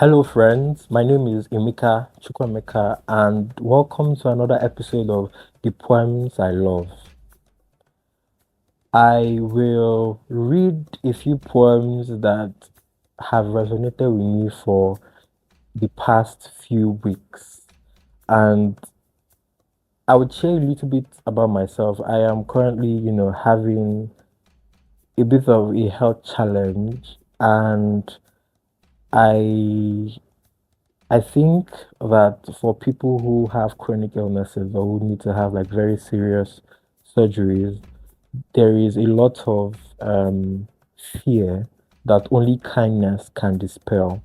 Hello, friends. My name is Emeka, and welcome to another episode of The Poems I Love. I will read a few poems that have resonated with me for the past few weeks, and I would share a little bit about myself. I am currently, having a bit of a health challenge, and I I think that for people who have chronic illnesses or who need to have like very serious surgeries, there is a lot of fear that only kindness can dispel.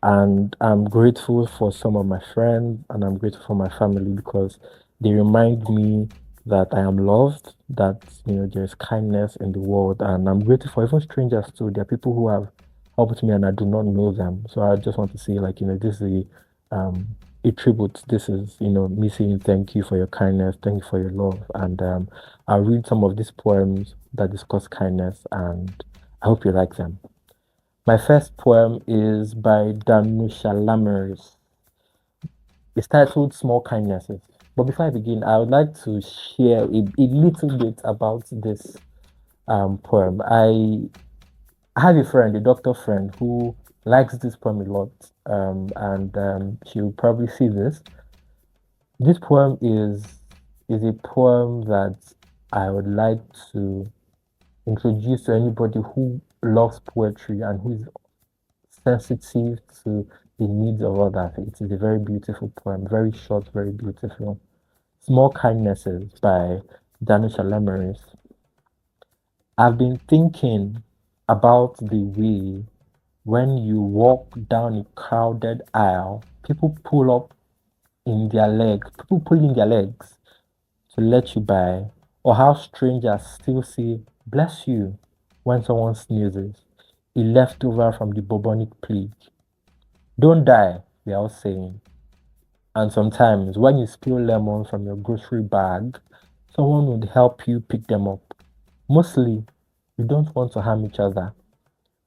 And I'm grateful for some of my friends and I'm grateful for my family because they remind me that I am loved, that there's kindness in the world, and I'm grateful for even strangers too. There are people who have helped me and I do not know them. So I just want to say, like, this is a tribute. This is, me saying thank you for your kindness, thank you for your love. And I'll read some of these poems that discuss kindness and I hope you like them. My first poem is by Danusha. It's titled Small Kindnesses. But before I begin, I would like to share a little bit about this poem. I have a friend, a doctor friend, who likes this poem a lot, and she'll probably see this. This poem is a poem that I would like to introduce to anybody who loves poetry and who is sensitive to the needs of others. It is a very beautiful poem, very short, very beautiful. Small Kindnesses by Danusha. I've been thinking about the way when you walk down a crowded aisle, people pull in their legs to let you by, or how strangers still say, bless you, when someone sneezes, a leftover from the bubonic plague. Don't die, we are all saying. And sometimes when you spill lemons from your grocery bag, someone would help you pick them up. Mostly, we don't want to harm each other.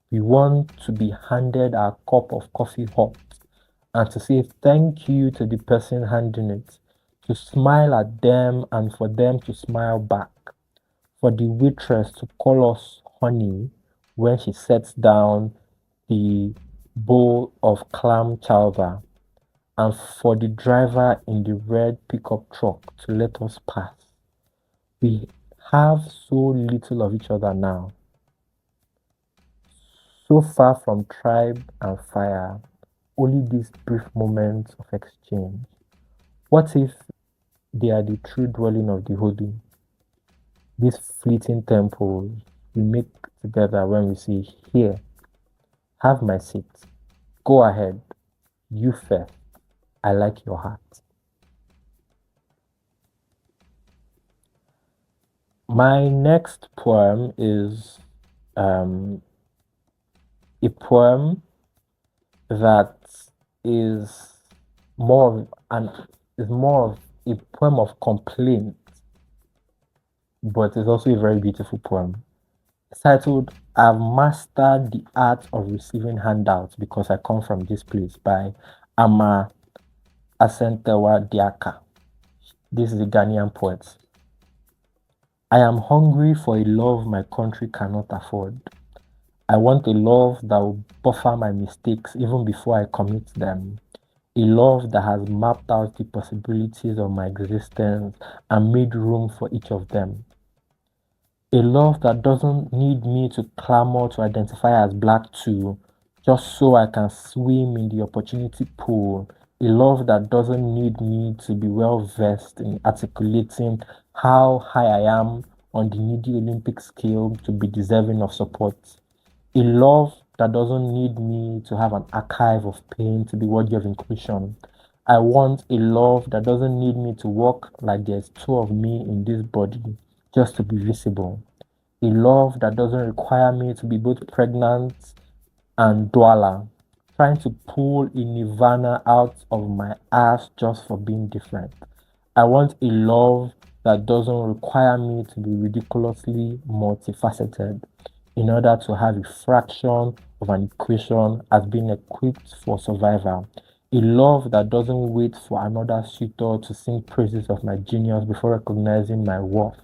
We want to be handed our cup of coffee hot and to say thank you to the person handing it, to smile at them and for them to smile back, for the waitress to call us honey when she sets down the bowl of clam chowder, and for the driver in the red pickup truck to let us pass. We have so little of each other now, so far from tribe and fire, only these brief moments of exchange. What if they are the true dwelling of the holy? These fleeting temples we make together when we say, here, have my seat. Go ahead. You first. I like your heart. My next poem is um, a poem that is more of an is more of a poem of complaint, but it's also a very beautiful poem. It's titled I've Mastered the Art of Receiving Handouts Because I Come from This Place by Ama Asantewa Diaka. This is a Ghanaian poet. I am hungry for a love my country cannot afford. I want a love that will buffer my mistakes even before I commit them. A love that has mapped out the possibilities of my existence and made room for each of them. A love that doesn't need me to clamor to identify as black too, just so I can swim in the opportunity pool. A love that doesn't need me to be well versed in articulating how high I am on the needy Olympic scale to be deserving of support. A love that doesn't need me to have an archive of pain to be worthy of inclusion. I want a love that doesn't need me to walk like there's two of me in this body just to be visible. A love that doesn't require me to be both pregnant and dwala, trying to pull a nirvana out of my ass just for being different. I want a love that doesn't require me to be ridiculously multifaceted in order to have a fraction of an equation as being equipped for survival. A love that doesn't wait for another suitor to sing praises of my genius before recognizing my worth.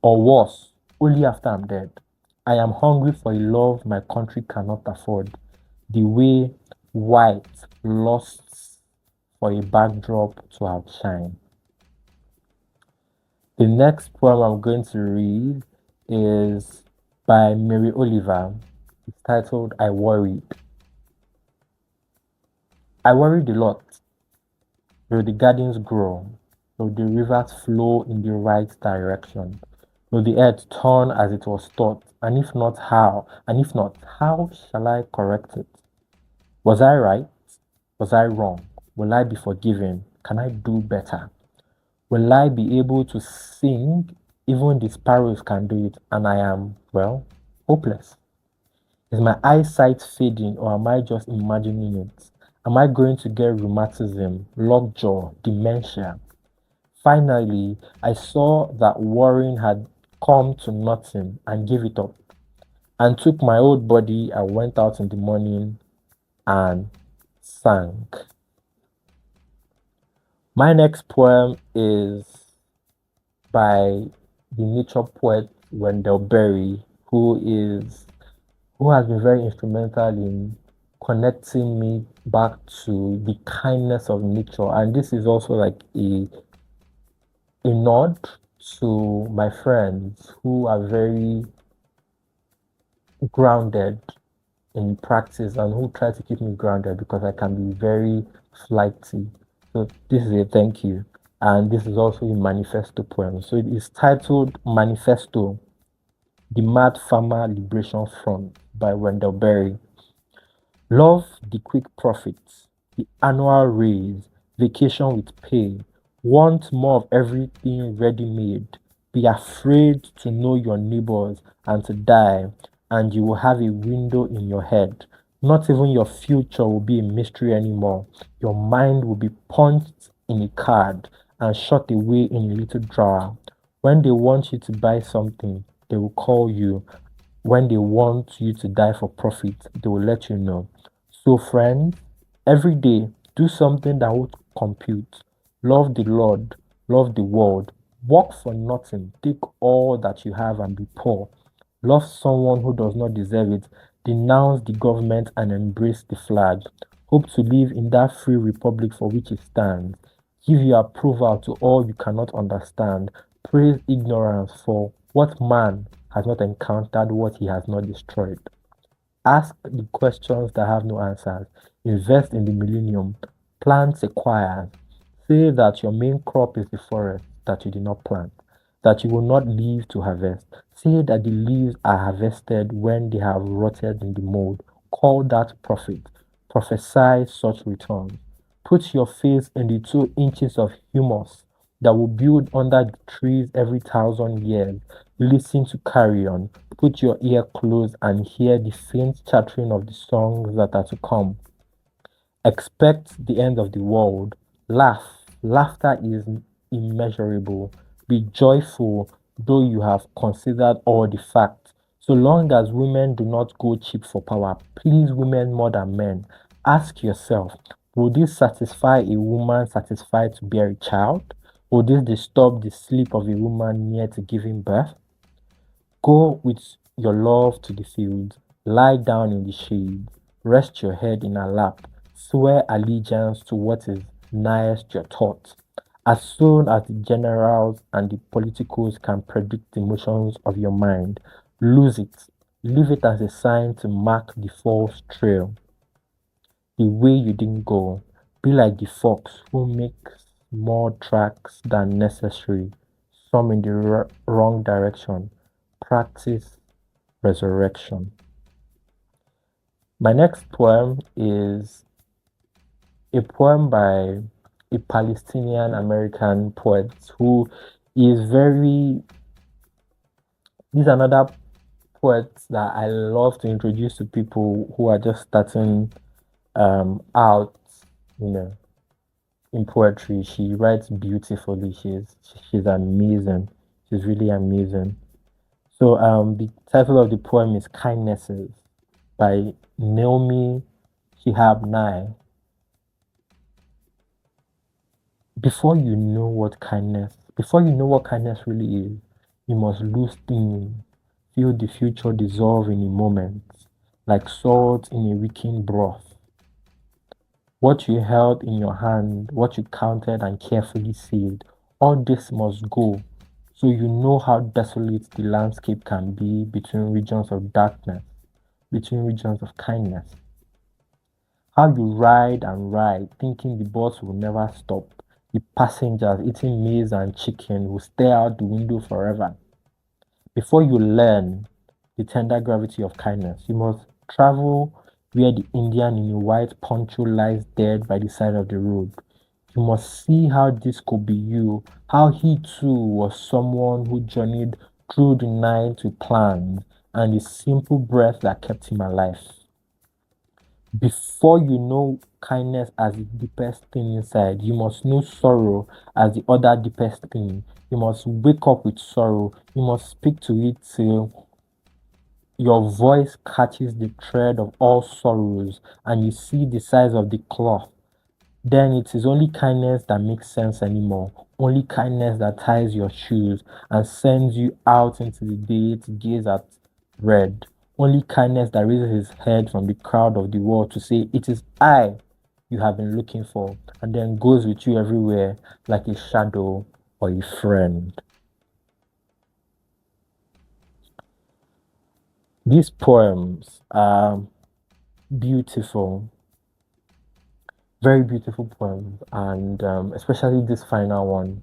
Or worse, only after I'm dead. I am hungry for a love my country cannot afford. The way white lusts for a backdrop to outshine. The next poem I'm going to read is by Mary Oliver. It's titled I Worried. I worried a lot. Will the gardens grow? Will the rivers flow in the right direction? Will the earth turn as it was taught? And if not, how? And if not, how shall I correct it? Was I right? Was I wrong? Will I be forgiven? Can I do better? Will I be able to sing? Even the sparrows can do it, and I am, well, hopeless. Is my eyesight fading, or am I just imagining it? Am I going to get rheumatism, lockjaw, dementia? Finally, I saw that worrying had come to nothing and gave it up, and took my old body and went out in the morning and sang. My next poem is by the nature poet Wendell who has been very instrumental in connecting me back to the kindness of nature. And this is also like a nod to my friends who are very grounded in practice and who try to keep me grounded because I can be very flighty. So this is a thank you. And this is also a manifesto poem. So it is titled Manifesto, The Mad Farmer Liberation Front by Wendell Berry. Love the quick profits, the annual raise, vacation with pay. Want more of everything ready made. Be afraid to know your neighbors and to die, and you will have a window in your head. Not even your future will be a mystery anymore. Your mind will be punched in a card and shut away in a little drawer. When they want you to buy something, they will call you. When they want you to die for profit, they will let you know. So, friends, every day do something that would compute. Love the Lord, love the world. Work for nothing. Take all that you have and be poor. Love someone who does not deserve it. Denounce the government and embrace the flag. Hope to live in that free republic for which it stands. Give your approval to all you cannot understand. Praise ignorance for what man has not encountered, what he has not destroyed. Ask the questions that have no answers. Invest in the millennium. Plant sequoias. Say that your main crop is the forest that you did not plant, that you will not live to harvest. Say that the leaves are harvested when they have rotted in the mold. Call that profit. Prophesy such returns. Put your face in the 2 inches of humus that will build under the trees every 1,000 years. Listen to carrion. Put your ear close and hear the faint chattering of the songs that are to come. Expect the end of the world. Laugh. Laughter is immeasurable. Be joyful, though you have considered all the facts. So long as women do not go cheap for power, please women more than men. Ask yourself, will this satisfy a woman satisfied to bear a child? Will this disturb the sleep of a woman near to giving birth? Go with your love to the field, lie down in the shade, rest your head in her lap, swear allegiance to what is nighest your thoughts. As soon as the generals and the politicos can predict the motions of your mind, lose it. Leave it as a sign to mark the false trail, the way you didn't go. Be like the fox who makes more tracks than necessary, some in the wrong direction. Practice resurrection. My next poem is a poem by a Palestinian American poet who is very. This is another poet that I love to introduce to people who are just starting out, you know, in poetry. She writes beautifully. She's amazing. She's really amazing. So the title of the poem is Kindnesses by Naomi, Shihab 9. Before you know what kindness really is, you must lose steam, feel the future dissolve in a moment, like salt in a weakened broth. What you held in your hand, what you counted and carefully sealed, all this must go, so you know how desolate the landscape can be between regions of darkness, between regions of kindness. How you ride and ride, thinking the bus will never stop. The passengers eating maize and chicken will stare out the window forever. Before you learn the tender gravity of kindness, you must travel where the Indian in a white poncho lies dead by the side of the road. You must see how this could be you, how he too was someone who journeyed through the night with plans and the simple breath that kept him alive. Before you know kindness as the deepest thing inside, you must know sorrow as the other deepest thing. You must wake up with sorrow. You must speak to it till your voice catches the thread of all sorrows and you see the size of the cloth. Then it is only kindness that makes sense anymore. Only kindness that ties your shoes and sends you out into the day to gaze at red. Only kindness that raises his head from the crowd of the world to say, "It is I you have been looking for," and then goes with you everywhere like a shadow or a friend. These poems are beautiful, very beautiful poems, and especially this final one.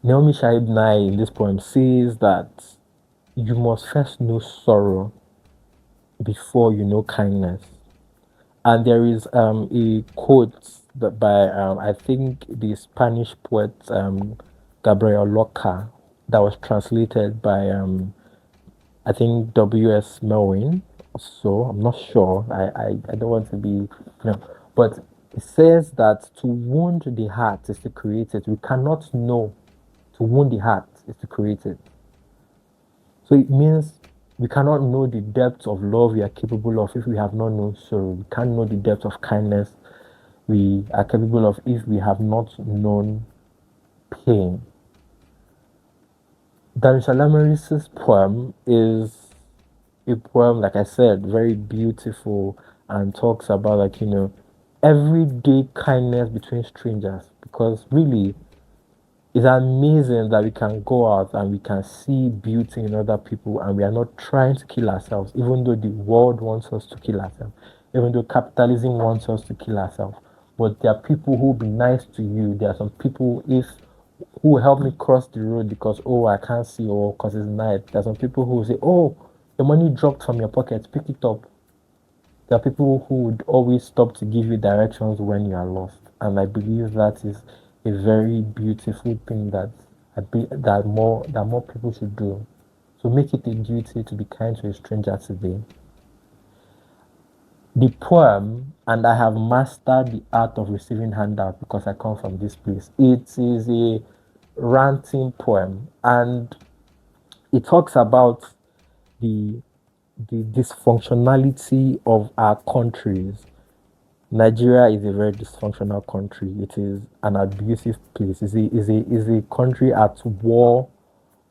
Naomi Shaib Nai in this poem says that you must first know sorrow before you know kindness. And there is a quote that by I think the Spanish poet Gabriel Lorca that was translated by I think W.S. Melvin. So I'm not sure. I don't want to be but it says that to wound the heart is to create it. We cannot know to wound the heart is to create it. So it means we cannot know the depth of love we are capable of if we have not known sorrow. We can't know the depth of kindness we are capable of if we have not known pain. Danusha poem is a poem, like I said, very beautiful and talks about everyday kindness between strangers because really it's amazing that we can go out and we can see beauty in other people and we are not trying to kill ourselves, even though the world wants us to kill ourselves, even though capitalism wants us to kill ourselves. But there are people who will be nice to you. There are some people who will help me cross the road because I can't see or because it's night. There are some people who will say, "Oh, the money dropped from your pocket, pick it up." There are people who would always stop to give you directions when you are lost, and I believe that is a very beautiful thing that more people should do. So make it a duty to be kind to a stranger today. The poem, and I have mastered the art of receiving handout because I come from this place. It is a ranting poem, and it talks about the the dysfunctionality of our countries. Nigeria is a very dysfunctional country. It is an abusive place. Is a country at war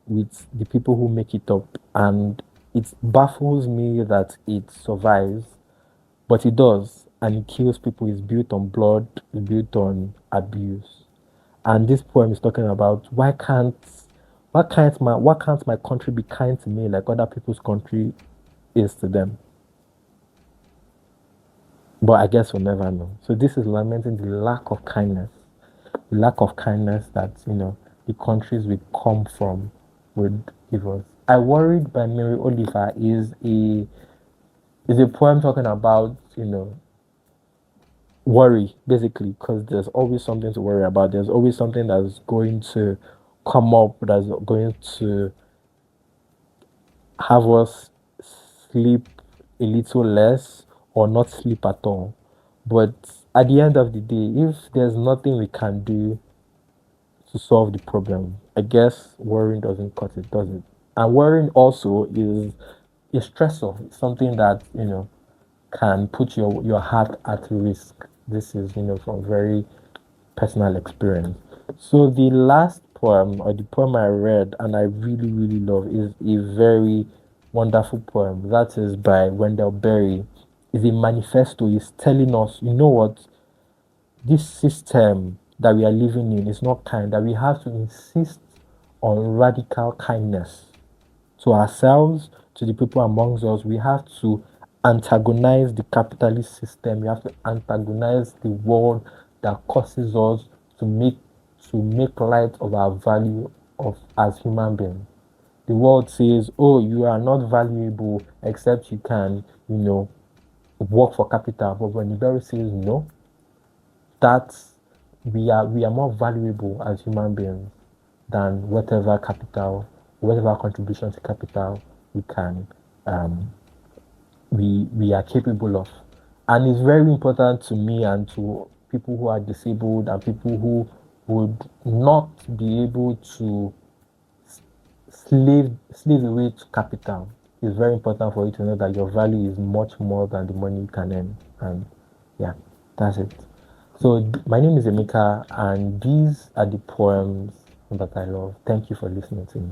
with the people who make it up, and it baffles me that it survives, but it does, and it kills people. It's built on blood. It's built on abuse. And this poem is talking about why can't my country be kind to me like other people's country is to them? But I guess we'll never know. So this is lamenting the lack of kindness that the countries we come from would give us. I Worried by Mary Oliver is a poem talking about worry basically because there's always something to worry about. There's always something that's going to come up that's going to have us sleep a little less or not sleep at all. But at the end of the day, if there's nothing we can do to solve the problem, I guess worrying doesn't cut it, does it? And worrying also is a stressor. It's something that can put your heart at risk. This is, from very personal experience. So the last poem, or the poem I read and I really, really love, is a very wonderful poem. That is by Wendell Berry. It's a manifesto. It's telling us, you know what, this system that we are living in is not kind, that we have to insist on radical kindness to ourselves, to the people amongst us. We have to antagonize the capitalist system. We have to antagonize the world that causes us to make light of our value of as human beings. The world says, "Oh, you are not valuable except you can, work for capital." But when the very says no, that we are more valuable as human beings than whatever capital, whatever contribution to capital we can um, we are capable of. And it's very important to me and to people who are disabled and people who would not be able to slave away to capital. It's very important for you to know that your value is much more than the money you can earn. And yeah, that's it. So my name is Emeka, and these are the poems that I love. Thank you for listening to me.